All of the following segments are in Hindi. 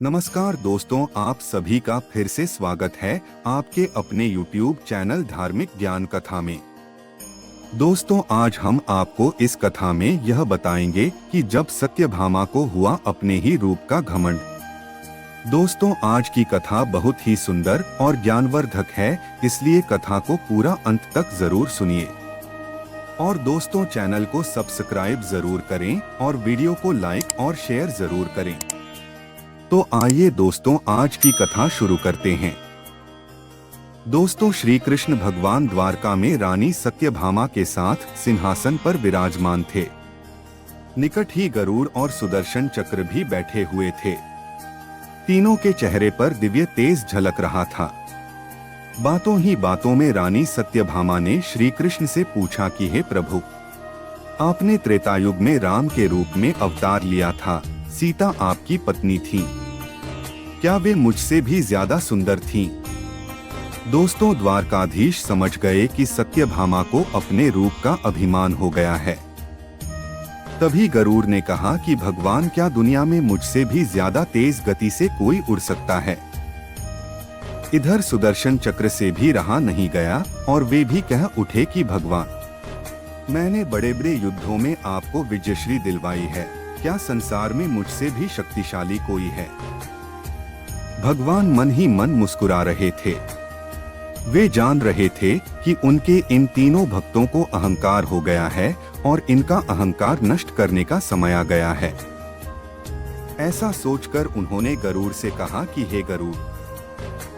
नमस्कार दोस्तों, आप सभी का फिर से स्वागत है आपके अपने YouTube चैनल धार्मिक ज्ञान कथा में। दोस्तों, आज हम आपको इस कथा में यह बताएंगे कि जब सत्यभामा को हुआ अपने ही रूप का घमंड। दोस्तों, आज की कथा बहुत ही सुंदर और ज्ञानवर्धक है, इसलिए कथा को पूरा अंत तक जरूर सुनिए। और दोस्तों, चैनल को सब्सक्राइब जरूर करें और वीडियो को लाइक और शेयर जरूर करें। तो आइए दोस्तों, आज की कथा शुरू करते हैं। दोस्तों, श्री कृष्ण भगवान द्वारका में रानी सत्यभामा के साथ सिंहासन पर विराजमान थे। निकट ही गरुड़ और सुदर्शन चक्र भी बैठे हुए थे। तीनों के चेहरे पर दिव्य तेज झलक रहा था। बातों ही बातों में रानी सत्यभामा ने श्री कृष्ण से पूछा कि हे प्रभु, आपने त्रेतायुग में राम के रूप में अवतार लिया था। सीता आपकी पत्नी थी, क्या वे मुझसे भी ज्यादा सुंदर थीं? दोस्तों, द्वारकाधीश समझ गए कि सत्यभामा को अपने रूप का अभिमान हो गया है। तभी गरुड़ ने कहा कि भगवान, क्या दुनिया में मुझसे भी ज्यादा तेज गति से कोई उड़ सकता है? इधर सुदर्शन चक्र से भी रहा नहीं गया और वे भी कह उठे कि भगवान, मैंने बड़े बड़े युद्धों में आपको विजयश्री दिलवाई है, क्या संसार में मुझसे भी शक्तिशाली कोई है? भगवान मन ही मन मुस्कुरा रहे थे। वे जान रहे थे कि उनके इन तीनों भक्तों को अहंकार हो गया है और इनका अहंकार नष्ट करने का समय आ गया है। ऐसा सोचकर उन्होंने गरुड़ से कहा कि हे गरुड़,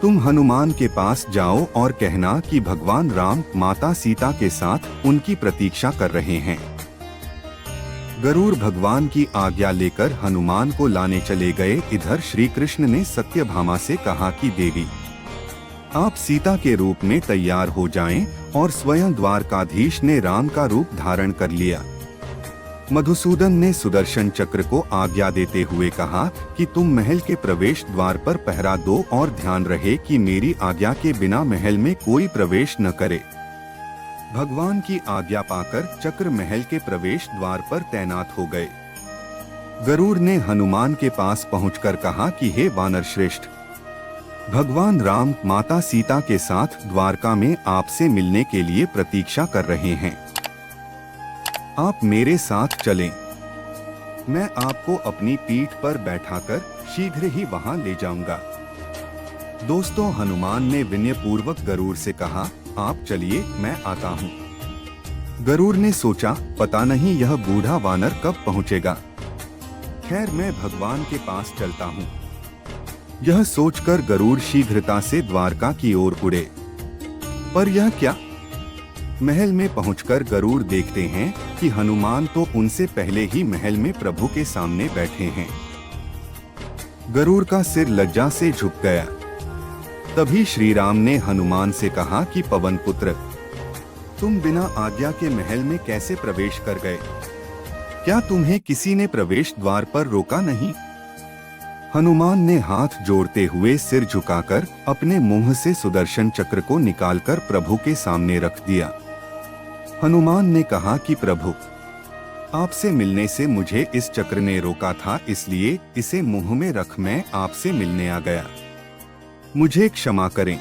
तुम हनुमान के पास जाओ और कहना कि भगवान राम माता सीता के साथ उनकी प्रतीक्षा कर रहे हैं। गरुड़ भगवान की आज्ञा लेकर हनुमान को लाने चले गए। इधर श्री कृष्ण ने सत्यभामा से कहा कि देवी, आप सीता के रूप में तैयार हो जाएं, और स्वयं द्वारकाधीश ने राम का रूप धारण कर लिया। मधुसूदन ने सुदर्शन चक्र को आज्ञा देते हुए कहा कि तुम महल के प्रवेश द्वार पर पहरा दो और ध्यान रहे कि मेरी आज्ञा के बिना महल में कोई प्रवेश न करे। भगवान की आज्ञा पाकर चक्र महल के प्रवेश द्वार पर तैनात हो गए। गरुड़ ने हनुमान के पास पहुंचकर कहा कि हे वानर श्रेष्ठ, भगवान राम माता सीता के साथ द्वारका में आपसे मिलने के लिए प्रतीक्षा कर रहे हैं। आप मेरे साथ चलें। मैं आपको अपनी पीठ पर बैठाकर शीघ्र ही वहां ले जाऊंगा। दोस्तों, हनुमान ने विनयपूर्वक गरुड़ से कहा, आप चलिए, मैं आता हूँ। गरुड़ ने सोचा, पता नहीं यह बूढ़ा वानर कब पहुँचेगा। खैर, मैं भगवान के पास चलता हूँ। यह सोचकर गरुड़ शीघ्रता से द्वारका की ओर उड़े। पर यह क्या? महल में पहुंचकर गरुड़ देखते हैं कि हनुमान तो उनसे पहले ही महल में प्रभु के सामने बैठे हैं। गरुड़ का सिर लज्जा से झुक गया। तभी श्री राम ने हनुमान से कहा कि पवन पुत्र, तुम बिना आज्ञा के महल में कैसे प्रवेश कर गए? क्या तुम्हें किसी ने प्रवेश द्वार पर रोका नहीं? हनुमान ने हाथ जोड़ते हुए सिर झुकाकर अपने मुंह से सुदर्शन चक्र को निकालकर प्रभु के सामने रख दिया। हनुमान ने कहा कि प्रभु, आपसे मिलने से मुझे इस चक्र ने रोका था, इसलिए इसे मुंह में रख मैं आपसे मिलने आ गया। मुझे क्षमा करें।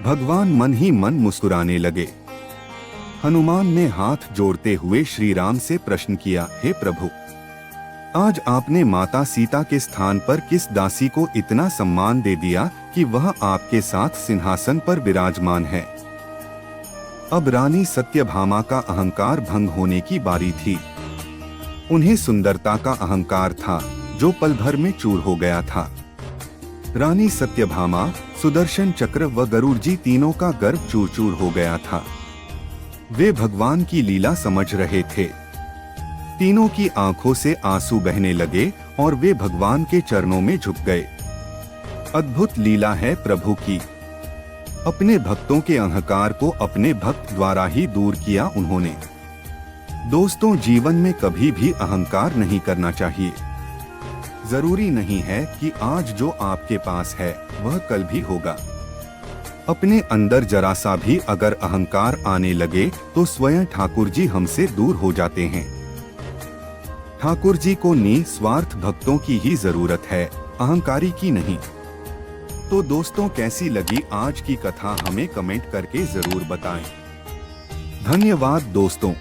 भगवान मन ही मन मुस्कुराने लगे। हनुमान ने हाथ जोड़ते हुए श्री राम से प्रश्न किया, हे प्रभु, आज आपने माता सीता के स्थान पर किस दासी को इतना सम्मान दे दिया कि वह आपके साथ सिंहासन पर विराजमान है? अब रानी सत्यभामा का अहंकार भंग होने की बारी थी। उन्हें सुंदरता का अहंकार था जो पल भर में चूर हो गया था। रानी सत्यभामा, सुदर्शन चक्र व गरुड़ जी तीनों का गर्व चूर चूर हो गया था। वे भगवान की लीला समझ रहे थे। तीनों की आंखों से आंसू बहने लगे और वे भगवान के चरणों में झुक गए। अद्भुत लीला है प्रभु की। अपने भक्तों के अहंकार को अपने भक्त द्वारा ही दूर किया उन्होंने। दोस्तों, जीवन में कभी भी अहंकार नहीं करना चाहिए। जरूरी नहीं है कि आज जो आपके पास है वह कल भी होगा। अपने अंदर जरा सा भी अगर अहंकार आने लगे तो स्वयं ठाकुर जी हमसे दूर हो जाते हैं। ठाकुर जी को निस्वार्थ भक्तों की ही जरूरत है, अहंकारी की नहीं। तो दोस्तों, कैसी लगी आज की कथा हमें कमेंट करके जरूर बताएं। धन्यवाद दोस्तों।